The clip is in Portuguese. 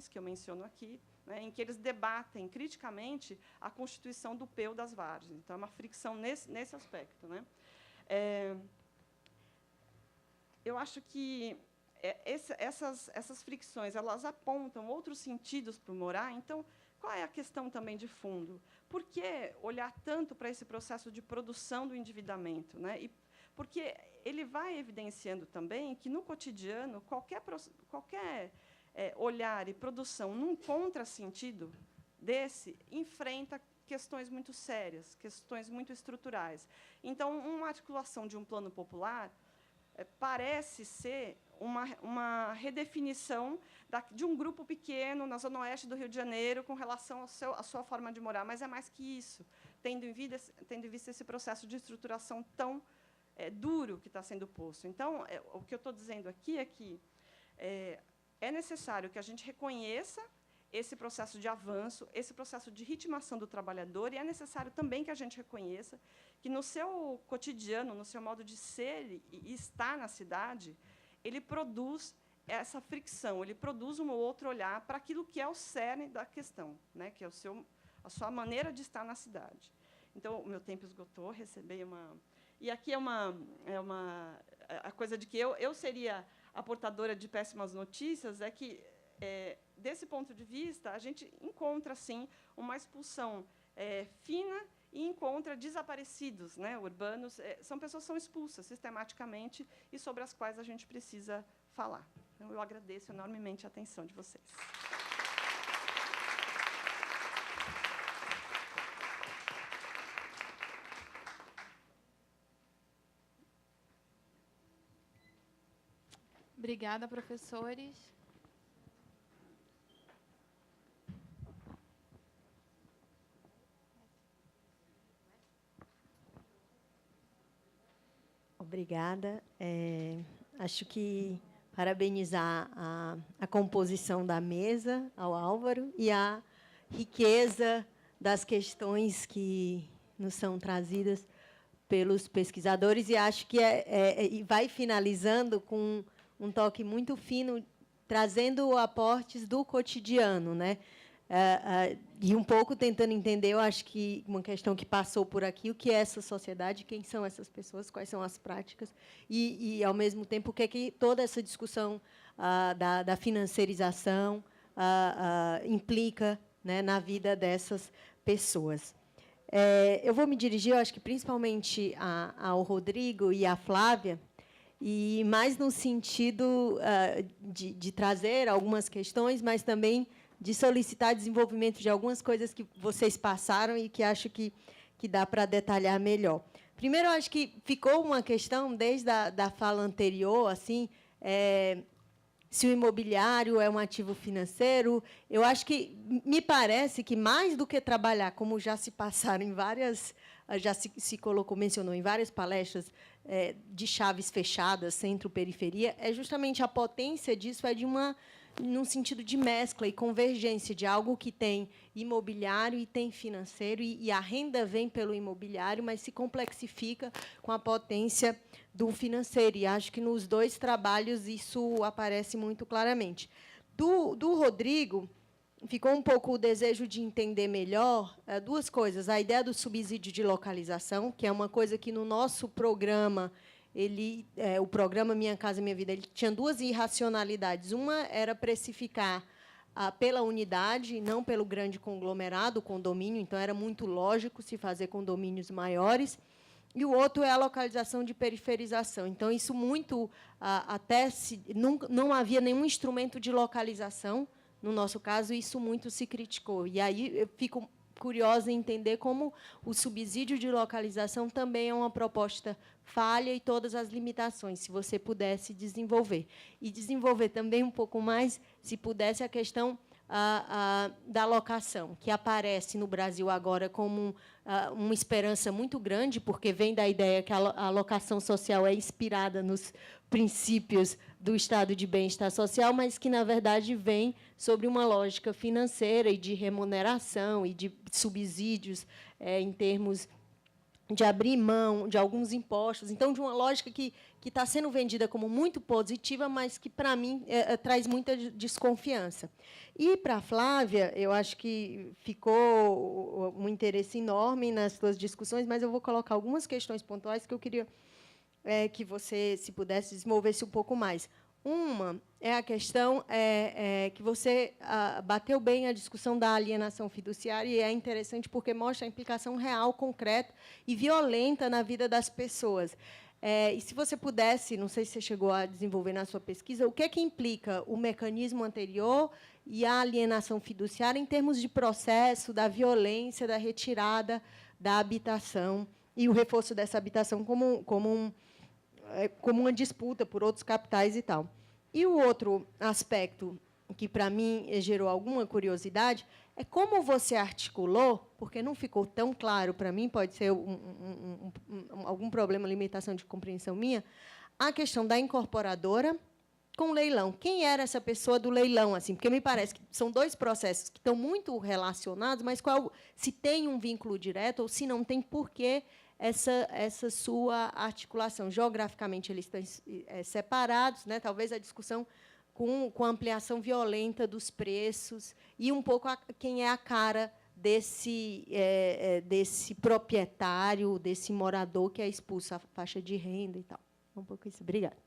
que eu menciono aqui, né, em que eles debatem criticamente a constituição do peu das várzeas. Então, é uma fricção nesse aspecto. Né? Eu acho que essas fricções elas apontam outros sentidos para o morar. Então, qual é a questão também de fundo? Por que olhar tanto para esse processo de produção do endividamento? Né? E porque ele vai evidenciando também que, no cotidiano, qualquer olhar e produção num contrasentido desse enfrenta questões muito sérias, questões muito estruturais. Então, uma articulação de um plano popular parece ser uma redefinição de um grupo pequeno na zona oeste do Rio de Janeiro com relação à sua forma de morar, mas é mais que isso, tendo em vista esse processo de estruturação tão duro que está sendo posto. Então, o que eu estou dizendo aqui é que é necessário que a gente reconheça esse processo de avanço, esse processo de ritmação do trabalhador, e é necessário também que a gente reconheça que, no seu cotidiano, no seu modo de ser e estar na cidade, ele produz essa fricção, ele produz um outro olhar para aquilo que é o cerne da questão, né, que é a sua maneira de estar na cidade. Então, o meu tempo esgotou, recebi uma... E aqui a coisa de que eu seria a portadora de péssimas notícias, é que, desse ponto de vista, a gente encontra, sim, uma expulsão fina e encontra desaparecidos, né, urbanos. São pessoas que são expulsas sistematicamente e sobre as quais a gente precisa falar. Então, eu agradeço enormemente a atenção de vocês. Obrigada, professores. Obrigada. Acho que parabenizar a composição da mesa, ao Álvaro, e a riqueza das questões que nos são trazidas pelos pesquisadores, e acho que vai finalizando com um toque muito fino, trazendo aportes do cotidiano, né? E um pouco tentando entender, eu acho que uma questão que passou por aqui, o que é essa sociedade, quem são essas pessoas, quais são as práticas, e ao mesmo tempo, o que é que toda essa discussão da financiarização implica, né, na vida dessas pessoas. Eu vou me dirigir, eu acho que principalmente ao Rodrigo e à Flávia, e mais no sentido de trazer algumas questões, mas também de solicitar desenvolvimento de algumas coisas que vocês passaram e que acho que dá para detalhar melhor. Primeiro, eu acho que ficou uma questão, desde a fala anterior, assim, se o imobiliário é um ativo financeiro. Eu acho que, me parece que, mais do que trabalhar, como já se passaram em várias, já se mencionou em várias palestras, de chaves fechadas, centro-periferia, é justamente a potência disso, num sentido de mescla e convergência de algo que tem imobiliário e tem financeiro, e a renda vem pelo imobiliário, mas se complexifica com a potência do financeiro. E acho que, nos dois trabalhos, isso aparece muito claramente. Do Rodrigo, ficou um pouco o desejo de entender melhor duas coisas. A ideia do subsídio de localização, que é uma coisa que, no nosso programa, o programa Minha Casa Minha Vida, ele tinha duas irracionalidades. Uma era precificar pela unidade, não pelo grande conglomerado, condomínio, então era muito lógico se fazer condomínios maiores. E o outro é a localização de periferização. Então, isso muito, não havia nenhum instrumento de localização, no nosso caso, isso muito se criticou. E aí eu fico curiosa em entender como o subsídio de localização também é uma proposta falha e todas as limitações, se você pudesse desenvolver. E desenvolver também um pouco mais, se pudesse, a questão da locação, que aparece no Brasil agora como uma esperança muito grande, porque vem da ideia que a locação social é inspirada nos princípios do estado de bem-estar social, mas que, na verdade, vem sobre uma lógica financeira e de remuneração e de subsídios em termos de abrir mão de alguns impostos, então, de uma lógica que está sendo vendida como muito positiva, mas que, para mim, traz muita desconfiança. E, para a Flávia, eu acho que ficou um interesse enorme nas suas discussões, mas eu vou colocar algumas questões pontuais que eu queria que você, se pudesse, desenvolvesse um pouco mais. Uma é a questão que você bateu bem a discussão da alienação fiduciária, e é interessante porque mostra a implicação real, concreta e violenta na vida das pessoas. E, se você pudesse, não sei se você chegou a desenvolver na sua pesquisa, o que é que implica o mecanismo anterior e a alienação fiduciária em termos de processo, da violência, da retirada da habitação e o reforço dessa habitação como uma disputa por outros capitais e tal. E o outro aspecto que, para mim, gerou alguma curiosidade é como você articulou, porque não ficou tão claro para mim, pode ser algum problema, limitação de compreensão minha, a questão da incorporadora com o leilão. Quem era essa pessoa do leilão? Assim, porque me parece que são dois processos que estão muito relacionados, mas se tem um vínculo direto ou se não tem, por que essa sua articulação? Geograficamente, eles estão separados, né? Talvez a discussão com a ampliação violenta dos preços e um pouco quem é a cara desse proprietário, desse morador que é expulso à faixa de renda e tal. Um pouco isso. Obrigada.